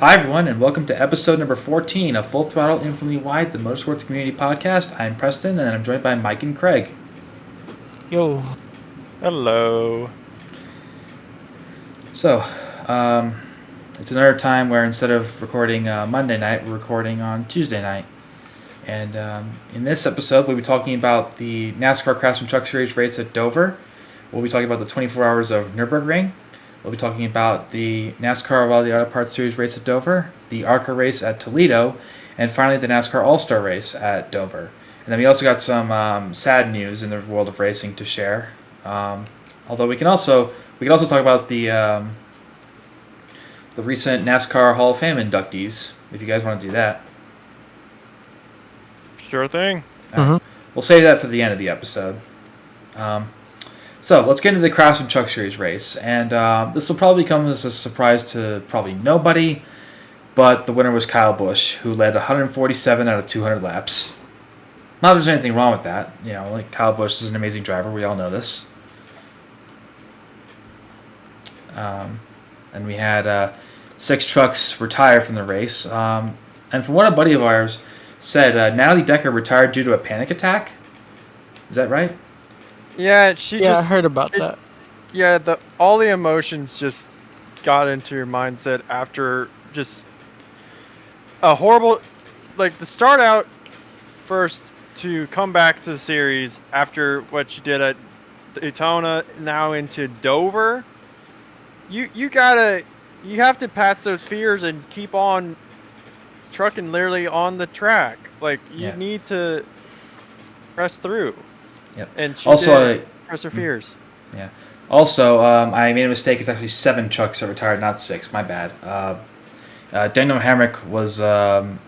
Hi everyone, and welcome to episode number 14 of Full Throttle Infinitely Wide, the Motorsports Community Podcast. I'm Preston, and I'm joined by Mike and Craig. Yo. Hello. So, it's another time where instead of recording Monday night, we're recording on Tuesday night. And in this episode, we'll be talking about the NASCAR Craftsman Truck Series race at Dover. We'll be talking about the 24 hours of Nurburgring. We'll be talking about the NASCAR Valley Auto Parts Series race at Dover, the ARCA race at Toledo, and finally the NASCAR All-Star race at Dover. And then we also got some sad news in the world of racing to share. Although we can also talk about the recent NASCAR Hall of Fame inductees, if you guys want to do that. Sure thing. We'll save that for the end of the episode. So let's get into the Craftsman Truck Series race, and this will probably come as a surprise to probably nobody, but the winner was Kyle Busch, who led 147 out of 200 laps. Not that there's anything wrong with that, Kyle Busch is an amazing driver, we all know this. And we had 6 trucks retire from the race, and from what a buddy of ours said, Natalie Decker retired due to a panic attack. Is that right? Yeah, I heard about that. Yeah, all the emotions just got into your mindset after just a horrible, the start out first to come back to the series after what you did at Daytona, now into Dover. You have to pass those fears and keep on trucking literally on the track. You need to press through. Yep. And she also, press her fears. Yeah. Also, I made a mistake. It's actually 7 trucks that retired, not 6. My bad. Daniel Hamrick was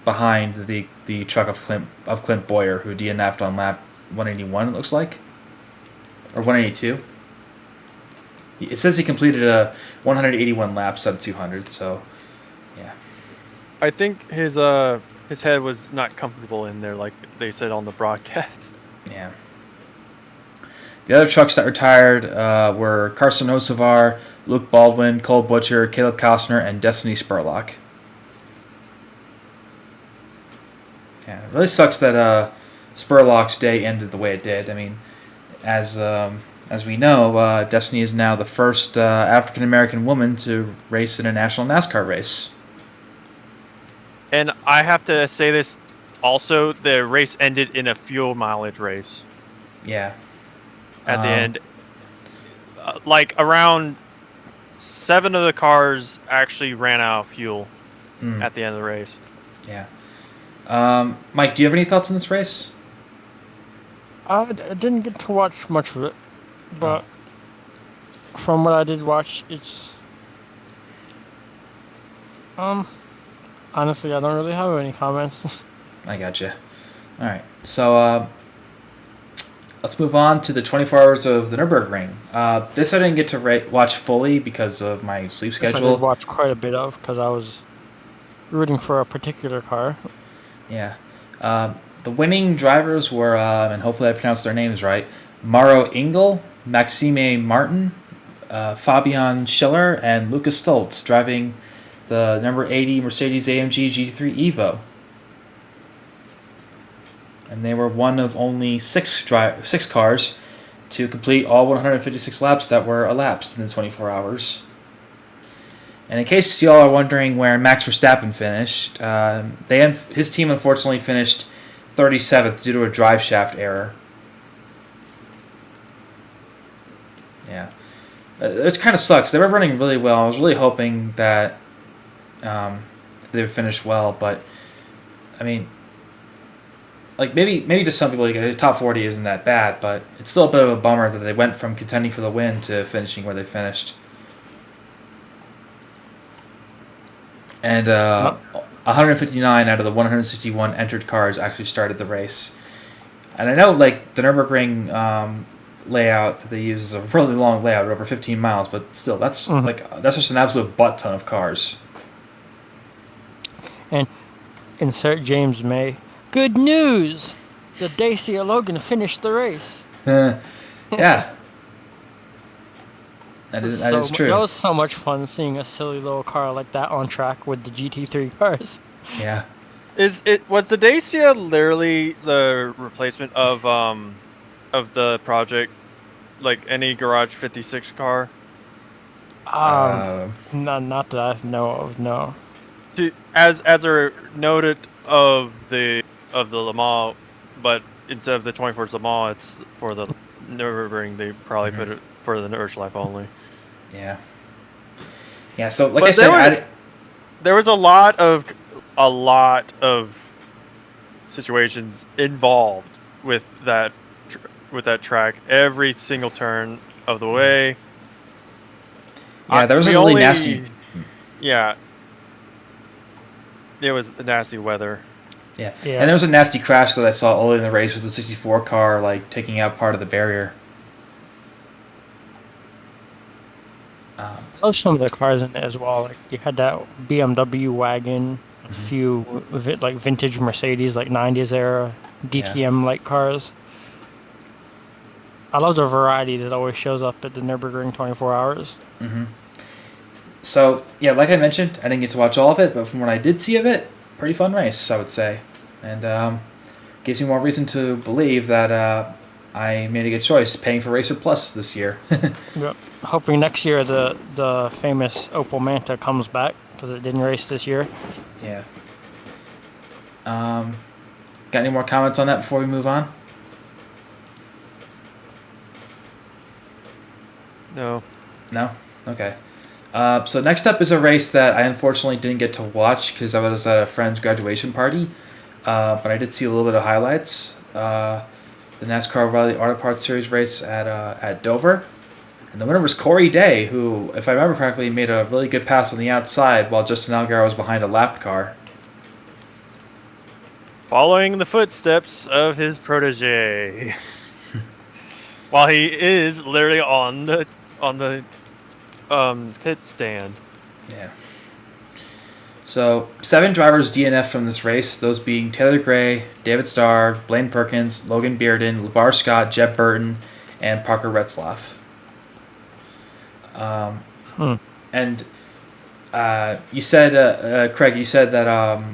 behind the truck of Clint Boyer, who DNF'd on lap 181. It looks like, or 182. It says he completed 181 laps out of 200. So, yeah. I think his head was not comfortable in there, like they said on the broadcast. Yeah. The other trucks that retired were Carson Hocevar, Luke Baldwin, Cole Butcher, Caleb Costner, and Destiny Spurlock. Yeah, it really sucks that Spurlock's day ended the way it did. I mean, as we know, Destiny is now the first African American woman to race in a national NASCAR race. And I have to say this also: the race ended in a fuel mileage race. Yeah. At the end, around 7 of the cars actually ran out of fuel at the end of the race. Yeah. Mike, do you have any thoughts on this race? I didn't get to watch much of it, but from what I did watch, it's honestly, I don't really have any comments. I gotcha. All right, so let's move on to the 24 hours of the Nurburgring. This I didn't get to watch fully because of my sleep schedule. I did watch quite a bit of because I was rooting for a particular car. Yeah. The winning drivers were, and hopefully I pronounced their names right, Mauro Engel, Maxime Martin, Fabian Schiller, and Lucas Stoltz, driving the number 80 Mercedes-AMG GT3 Evo. And they were one of only 6 cars to complete all 156 laps that were elapsed in the 24 hours. And in case y'all are wondering where Max Verstappen finished, his team unfortunately finished 37th due to a drive shaft error. Yeah. It kind of sucks. They were running really well. I was really hoping that they would finish well, but I mean, maybe to some people, the top 40 isn't that bad, but it's still a bit of a bummer that they went from contending for the win to finishing where they finished. And 159 out of the 161 entered cars actually started the race. And I know, the Nürburgring layout that they use is a really long layout, over 15 miles, but still, that's just an absolute butt ton of cars. And insert James May. Good news! The Dacia Logan finished the race. Yeah. That is true. That was so much fun seeing a silly little car like that on track with the GT3 cars. Yeah. Was the Dacia literally the replacement of the project, like any Garage 56 car? Not that I know of. No. As a noted of the Le Mans, but instead of the 24's Le Mans, it's for the Nurburgring. They probably put it for the Nurburgring only. Yeah. Yeah. So like But I said, there was a lot of situations involved with that track. Every single turn of the way. Yeah, there was a really nasty. Yeah. It was nasty weather. Yeah. And there was a nasty crash that I saw early in the race with the 64 car, like taking out part of the barrier. I love some of the cars in it as well. Like you had that BMW wagon, a few like vintage Mercedes, like 90s era DTM like cars. I love the variety that always shows up at the Nurburgring 24 hours. Mm-hmm. So, yeah, like I mentioned, I didn't get to watch all of it, but from what I did see of it, pretty fun race, I would say. And gives me more reason to believe that I made a good choice paying for Racer Plus this year. Yep. Hoping next year the famous Opel Manta comes back, because it didn't race this year. Yeah. Got any more comments on that before we move on? No. No? Okay. So next up is a race that I unfortunately didn't get to watch because I was at a friend's graduation party, but I did see a little bit of highlights. The NASCAR Rally Auto Parts Series race at Dover, and the winner was Corey Day, who, if I remember correctly, made a really good pass on the outside while Justin Allgaier was behind a lapped car. Following the footsteps of his protege, while he is literally on the pit stand. Yeah. So 7 drivers DNF from this race, those being Taylor Gray, David Starr, Blaine Perkins, Logan Bearden, LeVar Scott, Jeb Burton, and Parker Retzlaff. And you said, Craig, you said that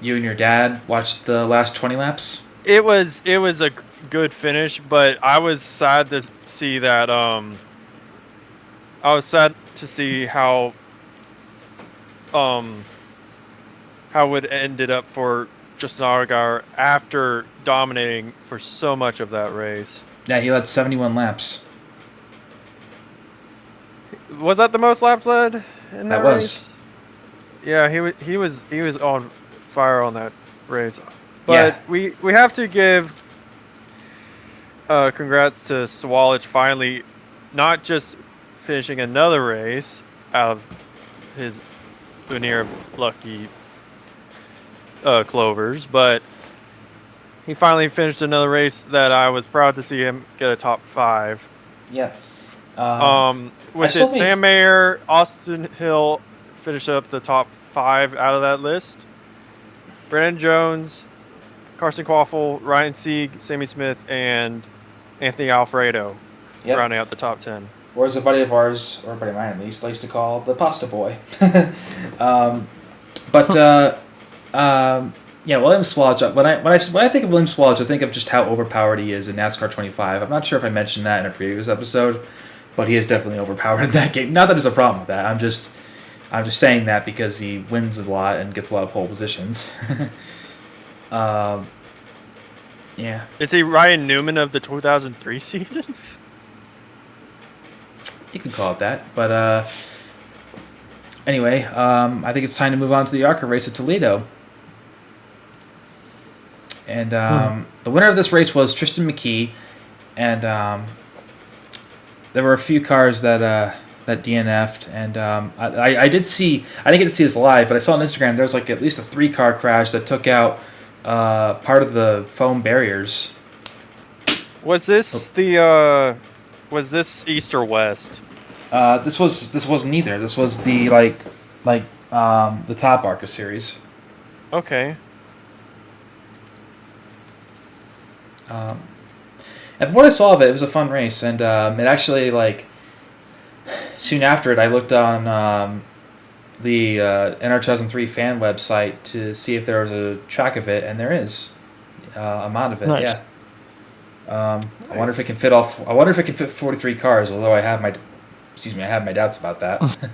you and your dad watched the last 20 laps? It was a good finish, but I was sad to see that how it ended up for Justin Allgaier after dominating for so much of that race. Yeah, he led 71 laps. Was that the most laps led in that race? Was. Yeah, he was on fire on that race. But we have to give congrats to Swalich finally not just finishing another race out of his veneer of lucky clovers, but he finally finished another race that I was proud to see him get a top 5. Yeah. Sam Mayer, Austin Hill finished up the top 5 out of that list. Brandon Jones, Carson Quaffle, Ryan Sieg, Sammy Smith, and Anthony Alfredo rounding out the top 10. Or as a buddy of ours, or a buddy of mine at least, likes to call the Pasta Boy. William Swalich. When I think of William Swalich, I think of just how overpowered he is in NASCAR 25. I'm not sure if I mentioned that in a previous episode, but he is definitely overpowered in that game. Not that there's a problem with that. I'm just saying that because he wins a lot and gets a lot of pole positions. Yeah. Is he Ryan Newman of the 2003 season? You can call it that, but anyway, I think it's time to move on to the ARCA race at Toledo. And the winner of this race was Tristan McKee, and there were a few cars that DNF'd, and I didn't get to see this live, but I saw on Instagram there was like at least a 3-car crash that took out part of the foam barriers. Was this was this East or West? This wasn't either. This was the the top ARCA series. Okay. And from what I saw of it, it was a fun race, and it actually soon after it, I looked on the NR 2003 fan website to see if there was a track of it, and there is a mod of it. Nice. Yeah. I wonder if it can fit off. I wonder if it can fit 43 cars. Although I have my doubts about that.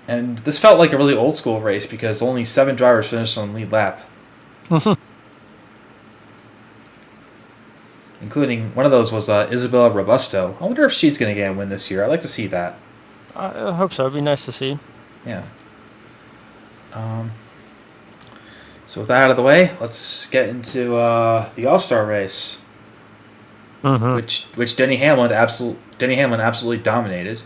And this felt like a really old school race because only 7 drivers finished on the lead lap, including one of those was Isabella Robusto. I wonder if she's going to get a win this year. I'd like to see that. I hope so. It'd be nice to see. Yeah. So with that out of the way, let's get into the All-Star race, which Denny Hamlin absolutely dominated,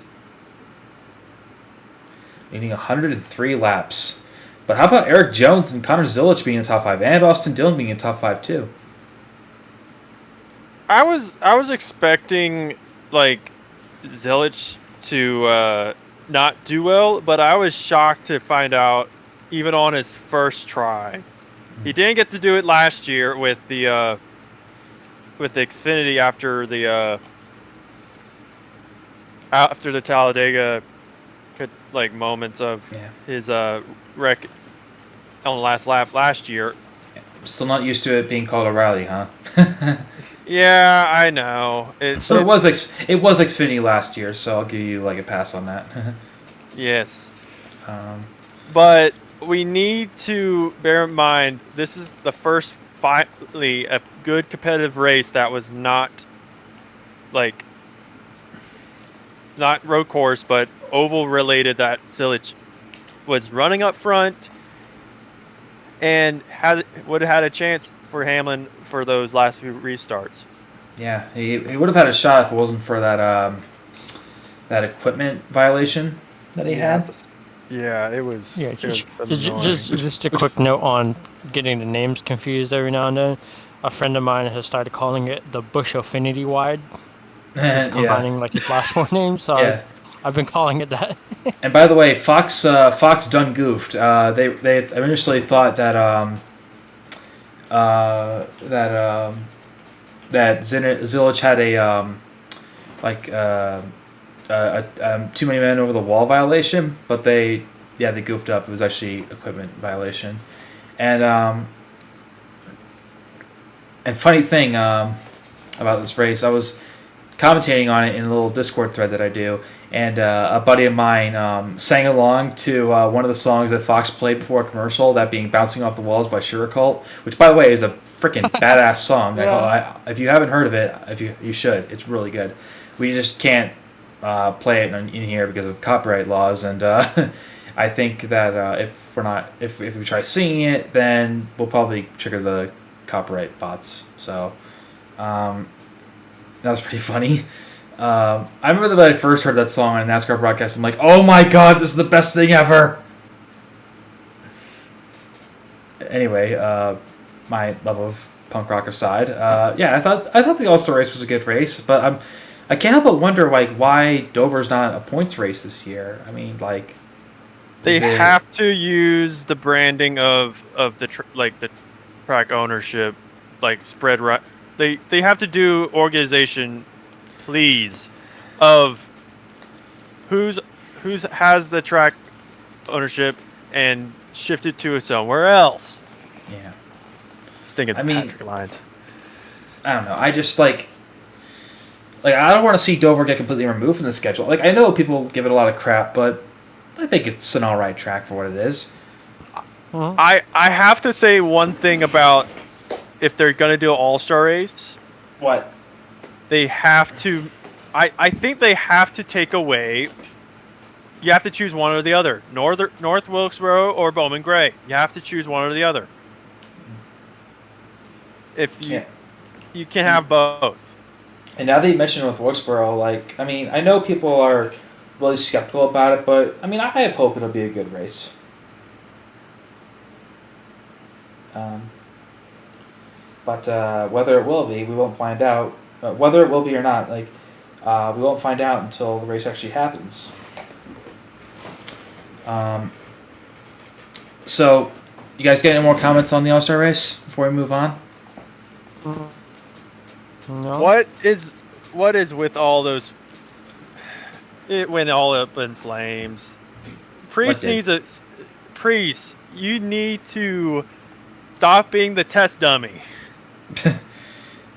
leading 103 laps. But how about Eric Jones and Connor Zilic being in the top 5, and Austin Dillon being in the top 5 too? I was expecting like Zilic to not do well, but I was shocked to find out even on his first try. He didn't get to do it last year with the Xfinity after the Talladega moments of his wreck on the last lap last year. Still not used to it being called a rally, huh? Yeah, I know. But it was Xfinity last year, so I'll give you like a pass on that. Yes. But we need to bear in mind this is the first finally a good competitive race that was not road course but oval related, that Zilic was running up front and would have had a chance for Hamlin for those last few restarts. Yeah, he would have had a shot if it wasn't for that equipment violation that he had. Yeah, it was. Yeah, just a quick note on getting the names confused every now and then. A friend of mine has started calling it the Bush Affinity Wide, combining like his last 4 names. So yeah. I've been calling it that. And by the way, Fox done goofed. They initially thought that Zilic had a too many men over the wall violation, but they goofed up. It was actually equipment violation. And funny thing about this race, I was commentating on it in a little Discord thread that I do, and a buddy of mine sang along to one of the songs that Fox played before a commercial, that being "Bouncing Off the Walls" by Sugar Cult, which, by the way, is a freaking badass song. Yeah. If you haven't heard of it, you should. It's really good. We just can't play it in here because of copyright laws, and I think that if we try singing it, then we'll probably trigger the copyright bots. So that was pretty funny. I remember that when I first heard that song on a NASCAR broadcast, I'm like, oh my god, this is the best thing ever. Anyway, my love of punk rock aside, I thought the All-Star race was a good race, but I can't help but wonder why Dover's not a points race this year. I mean, they have to use the branding of the track ownership, spread right. They have to do organization, please, of who's has the track ownership and shift it to somewhere else. Yeah. Stinking Patrick lines. I don't know. I just I don't want to see Dover get completely removed from the schedule. I know people give it a lot of crap, but I think it's an all right track for what it is. I have to say one thing about if they're going to do an all-star race. What? They have to... I think they have to take away... You have to choose one or the other. North Wilkesboro or Bowman Gray. You have to choose one or the other. If you can have both. And now that you mentioned North Wilkesboro, I know people are really skeptical about it, but I have hope it'll be a good race. But whether it will be, we won't find out. Whether it will be or not, we won't find out until the race actually happens. So, you guys get any more comments on the All-Star race before we move on? No. What is with all those It went all up in flames. What did? Priest, you need to stop being the test dummy.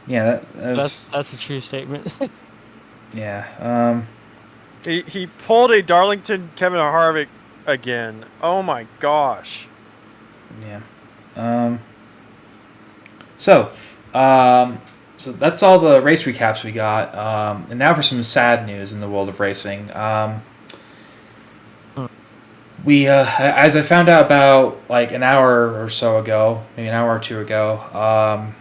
Yeah, that was. That's a true statement. Yeah. He pulled a Darlington Kevin Harvick again. Oh my gosh. Yeah. So, so that's all the race recaps we got. And now for some sad news in the world of racing. We, as I found out about like an hour or so ago, maybe an hour or two ago,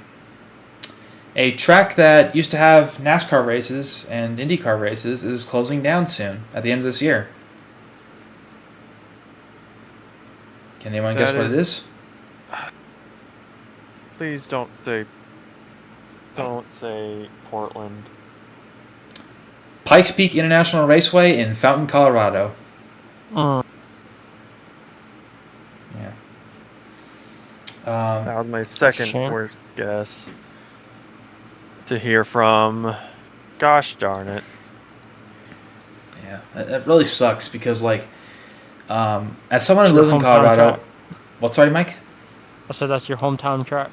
a track that used to have NASCAR races and IndyCar races is closing down soon at the end of this year. Can anyone guess what it is? Please don't say Portland. Pikes Peak International Raceway in Fountain, Colorado. Mm. Yeah. That was my second worst guess to hear from. Gosh darn it. Yeah, that really sucks because, like, as someone who Your lives in hometown Colorado... track. What's sorry, Mike? I said that's your hometown track.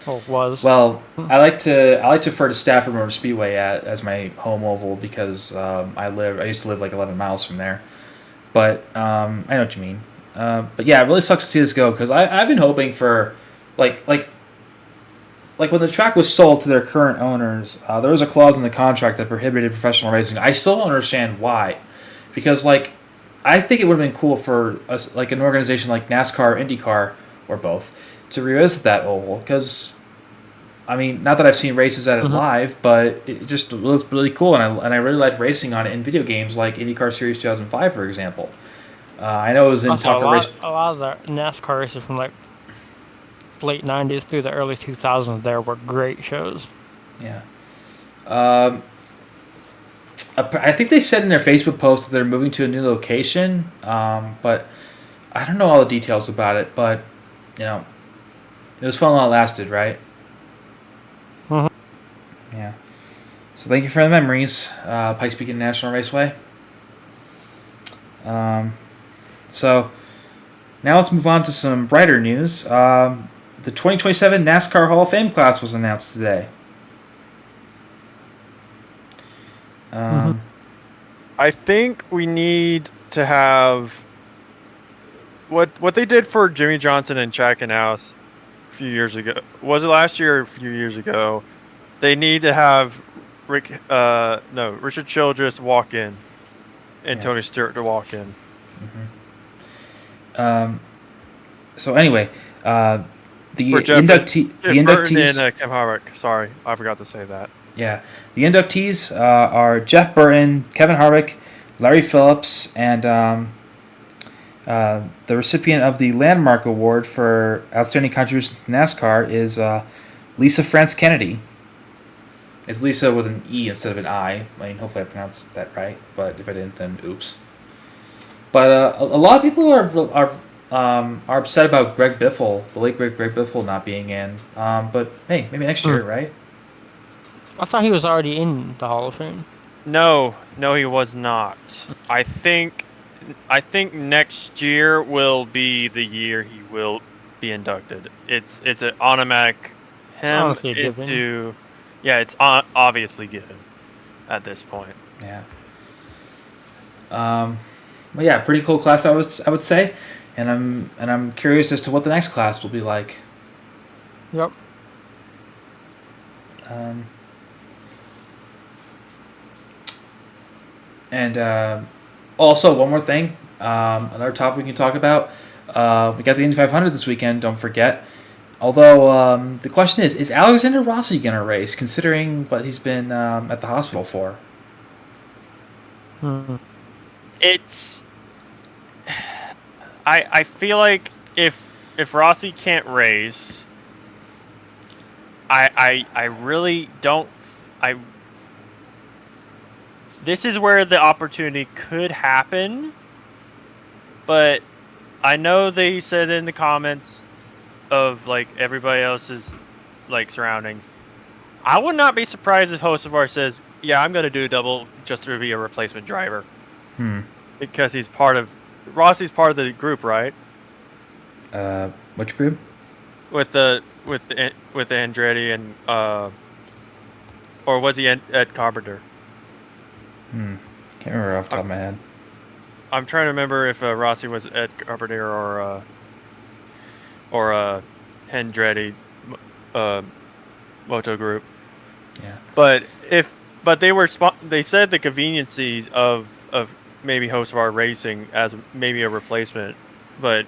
Or was. Well, I like to refer to Stafford Motor Speedway as my home oval because I used to live like 11 miles from there. But I know what you mean. But yeah, it really sucks to see this go because I've been hoping for like when the track was sold to their current owners, there was a clause in the contract that prohibited professional racing. I still don't understand why, because like I think it would have been cool for us, like an organization like NASCAR, IndyCar, or both, to revisit that oval. Because I mean, not that I've seen races at it live, but it just looks really cool, and I really like racing on it in video games like IndyCar Series 2005, for example. I know it was in Also, Tucker Race. a lot of the NASCAR races from like late 90s through the early 2000s there were great shows. Yeah. I think they said in their Facebook post that they're moving to a new location, but I don't know all the details about it. But you know, it was fun while it lasted, right? Mm-hmm. Yeah. So thank you for the memories, Pikes Peak International Raceway. So now let's move on to some brighter news. The 2027 NASCAR Hall of Fame class was announced today. I think we need to have what they did for Jimmy Johnson and Chad Knaus a few years ago. Was it last year or a few years ago? They need to have Richard Childress walk in and Tony Stewart to walk in. So anyway, the inductees and Kim Harvick. Sorry, I forgot to say that. Yeah, the inductees are Jeff Burton, Kevin Harvick, Larry Phillips, and the recipient of the Landmark Award for Outstanding Contributions to NASCAR is Lisa France Kennedy. It's Lisa with an E instead of an I. I mean, hopefully I pronounced that right, but if I didn't, then oops. But a lot of people are upset about Greg Biffle, the late Greg Biffle, not being in. But hey, maybe next year, right? I thought he was already in the Hall of Fame. No, he was not. I think next year will be the year he will be inducted. It's an automatic him into. Yeah, it's obviously given at this point. Yeah. Well, yeah, pretty cool class, I would say, and I'm curious as to what the next class will be like. Yep. And also one more thing, another topic we can talk about. We got the Indy 500 this weekend. Don't forget. Although the question is Alexander Rossi going to race, considering what he's been at the hospital for? It's. I feel like if Rossi can't race, I really don't. This is where the opportunity could happen, but I know they said in the comments of like everybody else's like surroundings. I would not be surprised if Hocevar says, "Yeah, I'm going to do a double just to be a replacement driver." Because Rossi's part of the group, right? Which group? With Andretti and or was he Ed Carpenter? Can't remember off the top of my head. I'm trying to remember if Rossi was Ed Carpenter or Andretti Moto Group. Yeah. But they said the conveniency of maybe Hostbar Racing as maybe a replacement, but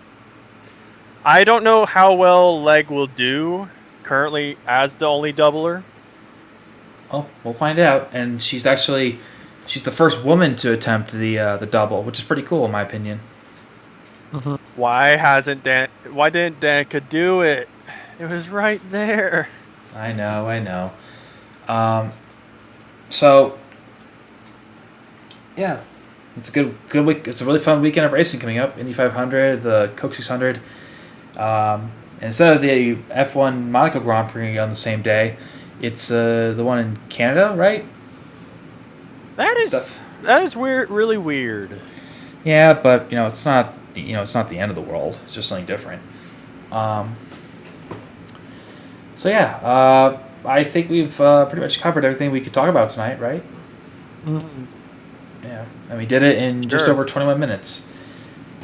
I don't know how well Leg will do currently as the only doubler. Oh, we'll find out. And she's the first woman to attempt the double, which is pretty cool in my opinion. Mm-hmm. Why didn't Danica do it? It was right there. I know. So yeah, it's a good week. It's a really fun weekend of racing coming up. Indy 500, the Coke 600. And instead of the F1 Monaco Grand Prix on the same day, it's the one in Canada, right? That is weird, really weird. Yeah, but it's not the end of the world. It's just something different. So yeah, I think we've pretty much covered everything we could talk about tonight, right? Mm-hmm. Yeah, and we did it in just over 21 minutes.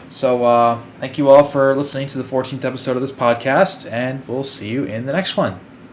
So thank you all for listening to the 14th episode of this podcast, and we'll see you in the next one.